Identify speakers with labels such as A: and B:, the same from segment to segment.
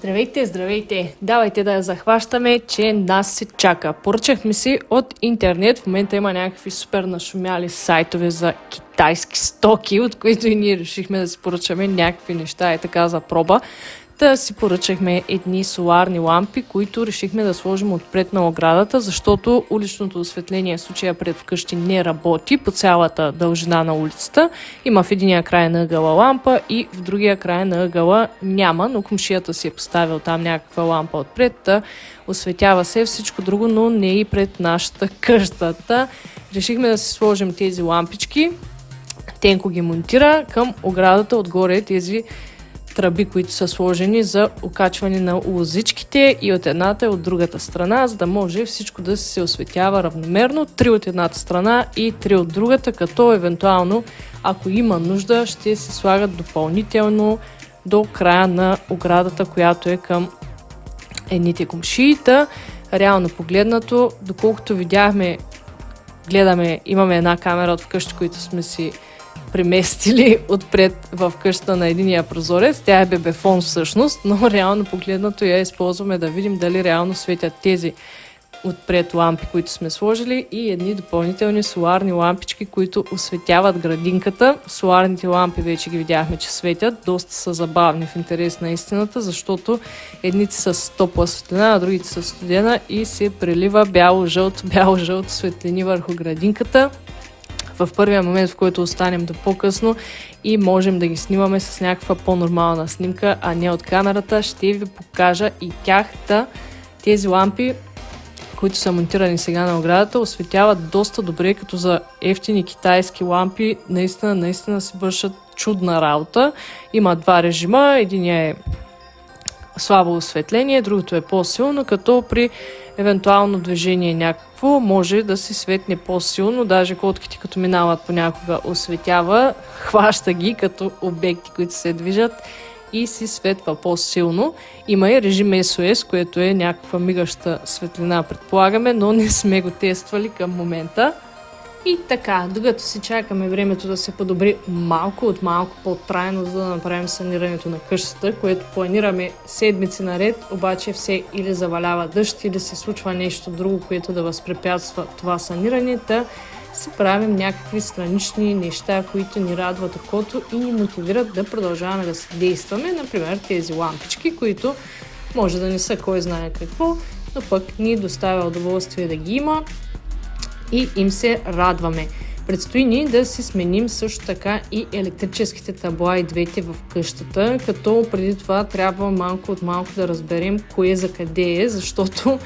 A: Здравейте, здравейте! Давайте да я захващаме, че нас се чака. Поръчахме си от интернет. В момента има някакви супер нашумяли сайтове за китайски стоки, от които и ние решихме да си поръчаме някакви неща и така за проба. Та си поръчахме едни соларни лампи, които решихме да сложим отпред на оградата, защото уличното осветление в случая пред вкъщи не работи по цялата дължина на улицата. Има в единия край на ъгъла лампа и в другия край на ъгъла няма, но комшията си е поставил там някаква лампа отпред, осветява се всичко друго, но не и пред нашата къщата. Решихме да си сложим тези лампички. Тенко ги монтира към оградата отгоре тези тръби, които са сложени за окачване на лозичките и от едната и от другата страна, за да може всичко да се осветява равномерно. 3 от едната страна и 3 от другата, като евентуално, ако има нужда, ще се слагат допълнително до края на оградата, която е към едните комшии. Реално погледнато, доколкото видяхме, имаме една камера от вкъщи, които сме си преместили отпред в къщата на единия прозорец. Тя е бебефон всъщност, но реално погледнато я използваме да видим дали реално светят тези отпред лампи, които сме сложили, и едни допълнителни соларни лампички, които осветяват градинката. Соларните лампи вече ги видяхме, че светят. Доста са забавни в интерес на истината, защото едните са с топла светлина, а другите са студена и се прелива бяло-жълто светлини върху градинката. В първия момент, в който останем до по-късно и можем да ги снимаме с някаква по-нормална снимка, а не от камерата, ще ви покажа и тях. Тези лампи, които са монтирани сега на оградата, осветяват доста добре, като за ефтини китайски лампи. Наистина си вършат чудна работа. Има два режима. Единият е слабо осветление, другото е по-силно, като при евентуално движение някакво може да се светне по-силно, даже котките като минават понякога осветява, хваща ги като обекти, които се движат и си светва по-силно. Има и режим SOS, което е някаква мигаща светлина, предполагаме, но не сме го тествали към момента. И така, докато си чакаме времето да се подобри малко по-трайно, за да направим санирането на къщата, което планираме седмици наред, обаче все или завалява дъжд, или се случва нещо друго, което да възпрепятства това саниране, си правим някакви странични неща, които ни радват окото и ни мотивират да продължаваме да си действаме. Например, тези лампички, които може да не са кой знае какво, но пък ни доставя удоволствие да ги има и им се радваме. Предстои ни да си сменим също така и електрическите табла и двете в къщата, като преди това трябва малко от малко да разберем кое за къде е, защото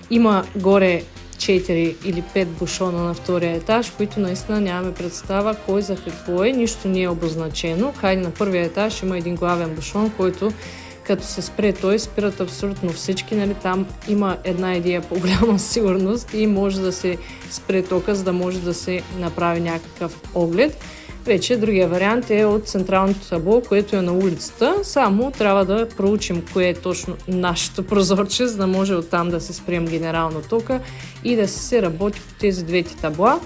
A: има горе 4 или 5 бушона на втория етаж, които наистина нямаме представа кой за какво е, нищо не е обозначено. Хайде, на първия етаж има един главен бушон, който като се спре той, спират абсолютно всички. Нали? Там има една идея по-голяма сигурност и може да се спре тока, за да може да се направи някакъв оглед. Вече другия вариант е от централното табло, което е на улицата. Само трябва да проучим кое е точно нашето прозорче, за да може оттам да се спрем генерално тока и да се работи по тези двете табла.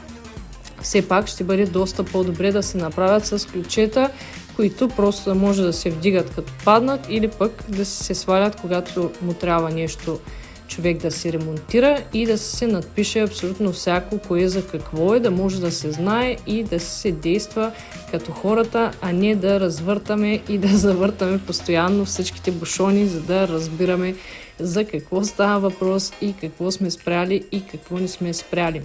A: Все пак ще бъде доста по-добре да се направят с ключета, които просто да може да се вдигат като паднат или пък да се свалят, когато му трябва нещо човек да се ремонтира, и да се надпише абсолютно всяко кое за какво е, да може да се знае и да се действа като хората, а не да развъртаме и да завъртаме постоянно всичките бушони, за да разбираме за какво става въпрос и какво сме спряли и какво не сме спряли.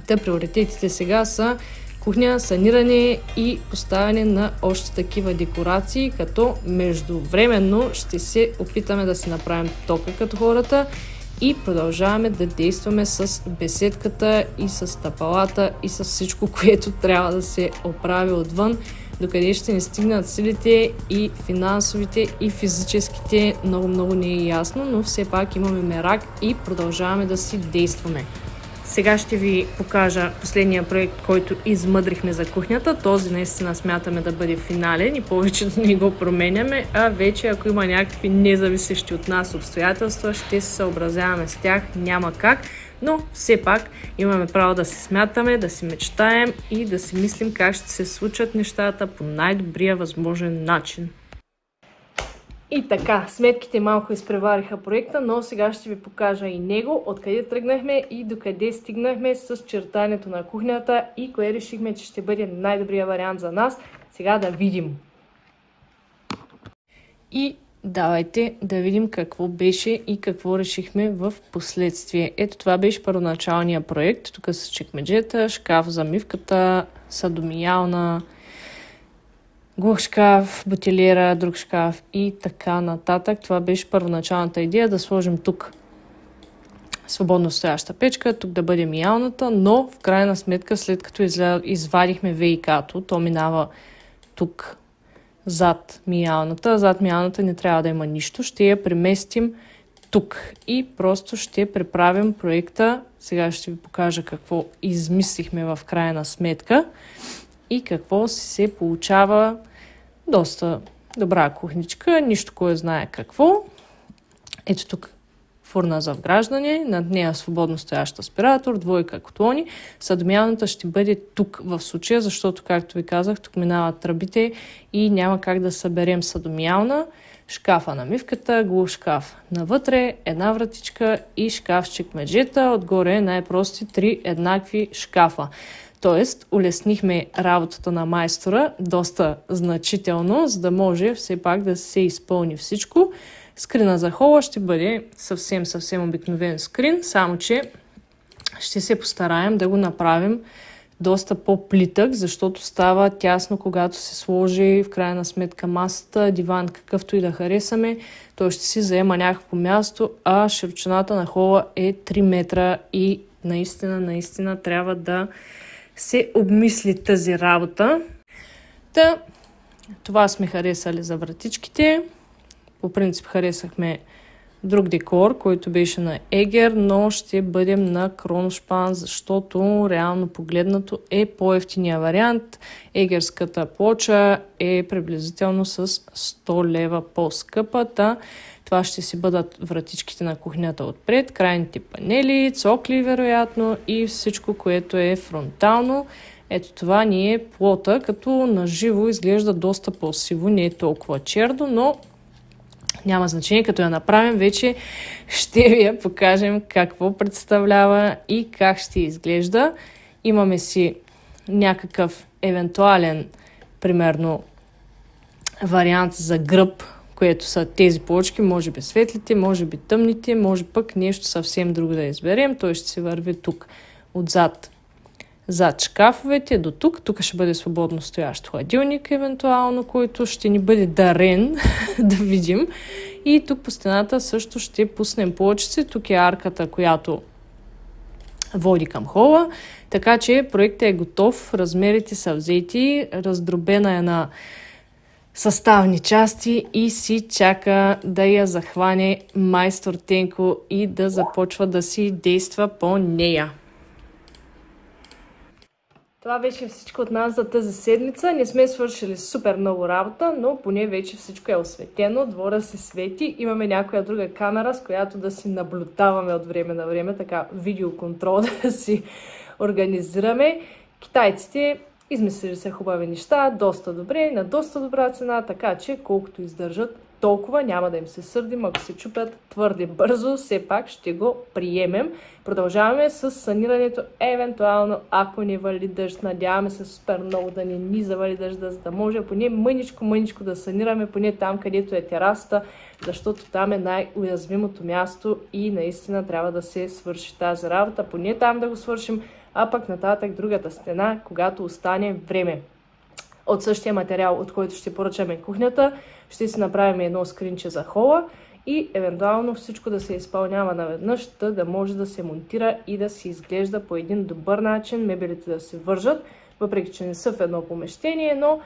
A: Приоритетите сега са кухня, саниране и поставяне на още такива декорации, като междувременно ще се опитаме да си направим тока като хората и продължаваме да действаме с беседката и с тапалата и с всичко, което трябва да се оправи отвън, докъде ще ни стигнат силите и финансовите и физическите, много не е ясно, но все пак имаме мерак и продължаваме да си действаме. Сега ще ви покажа последния проект, който измъдрихме за кухнята. Този наистина смятаме да бъде финален и повечето не го променяме, а вече ако има някакви независещи от нас обстоятелства, ще се съобразяваме с тях, няма как. Но все пак имаме право да се смятаме, да си мечтаем и да си мислим как ще се случат нещата по най-добрия възможен начин. И така, сметките малко изпревариха проекта, но сега ще ви покажа и него, откъде тръгнахме и докъде стигнахме с чертането на кухнята и кое решихме, че ще бъде най-добрият вариант за нас. Сега да видим. И давайте да видим какво беше и какво решихме в последствие. Ето това беше първоначалния проект. Тук са чекмеджета, шкаф за мивката, садомиялна, глух шкаф, бутилиера, друг шкаф и така нататък. Това беше първоначалната идея да сложим тук свободно стояща печка, тук да бъде миялната, но в крайна сметка след като извадихме ВИК-то, то минава тук зад миялната. Зад миялната не трябва да има нищо. Ще я преместим тук и просто ще преправим проекта. Сега ще ви покажа какво измислихме в крайна сметка и какво се получава. Доста добра кухничка, нищо кой знае какво. Ето тук фурна за вграждане, над нея свободно стоящ аспиратор, двойка котлони. Садомиялната ще бъде тук в случая, защото, както ви казах, тук минават тръбите и няма как да съберем садомиялна. Шкафа на мивката, глух шкаф навътре, една вратичка и шкаф с чекмеджета. Отгоре най-прости 3 еднакви шкафа. Тоест, улеснихме работата на майстора доста значително, за да може все пак да се изпълни всичко. Скрина за хола ще бъде съвсем обикновен скрин, само че ще се постараем да го направим доста по-плитък, защото става тясно, когато се сложи в крайна сметка масата, диван, какъвто и да харесаме. Той ще си заема някакво място, а широчината на хола е 3 метра и наистина трябва да се обмисли тази работа. Това сме харесали за вратичките. По принцип харесахме друг декор, който беше на Егер, но ще бъдем на Кроношпан, защото реално погледнато е по-евтиния вариант. Егерската плоча е приблизително с 100 лева по-скъпата. Това ще си бъдат вратичките на кухнята отпред, крайните панели, цокли вероятно и всичко, което е фронтално. Ето това ни е плота, като наживо изглежда доста по-сиво, не е толкова черно, но няма значение, като я направим, вече ще ви я покажем какво представлява и как ще изглежда. Имаме си някакъв евентуален, примерно, вариант за гръб, което са тези плочки, може би светлите, може би тъмните, може пък нещо съвсем друго да изберем. Той ще се върви тук отзад. Зад шкафовете до тук. Тук ще бъде свободно стоящ хладилник, евентуално, който ще ни бъде дарен да видим. И тук по стената също ще пуснем плочици. Тук е арката, която води към хола. Така че проектът е готов. Размерите са взети. Раздробена е на съставни части и си чака да я захване майстор Тенко и да започва да си действа по нея. Това беше всичко от нас за тази седмица. Не сме свършили супер много работа, но поне вече всичко е осветено, двора се свети. Имаме някоя друга камера, с която да си наблюдаваме от време на време, така видеоконтрол да си организираме. Китайците измислили са хубави неща, доста добре, на доста добра цена, така че колкото издържат, толкова няма да им се сърдим, ако се чупят твърде бързо, все пак ще го приемем. Продължаваме с санирането, евентуално ако не вали дъжд, надяваме се супер много да не ни завали дъжда, за да може поне мъничко да санираме, поне там където е терасата, защото там е най-уязвимото място и наистина трябва да се свърши тази работа, поне там да го свършим, а пък нататък другата стена, когато остане време. От същия материал, от който ще поръчаме кухнята, ще си направим едно скринче за хола и евентуално всичко да се изпълнява наведнъж, да може да се монтира и да се изглежда по един добър начин, мебелите да се вържат, въпреки че не са в едно помещение, но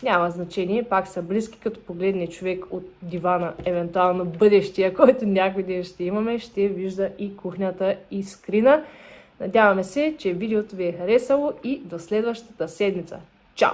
A: няма значение, пак са близки, като погледне човек от дивана, евентуално бъдещия, който някой ден ще имаме, ще вижда и кухнята и скрина. Надяваме се, че видеото ви е харесало и до следващата седмица. Чао!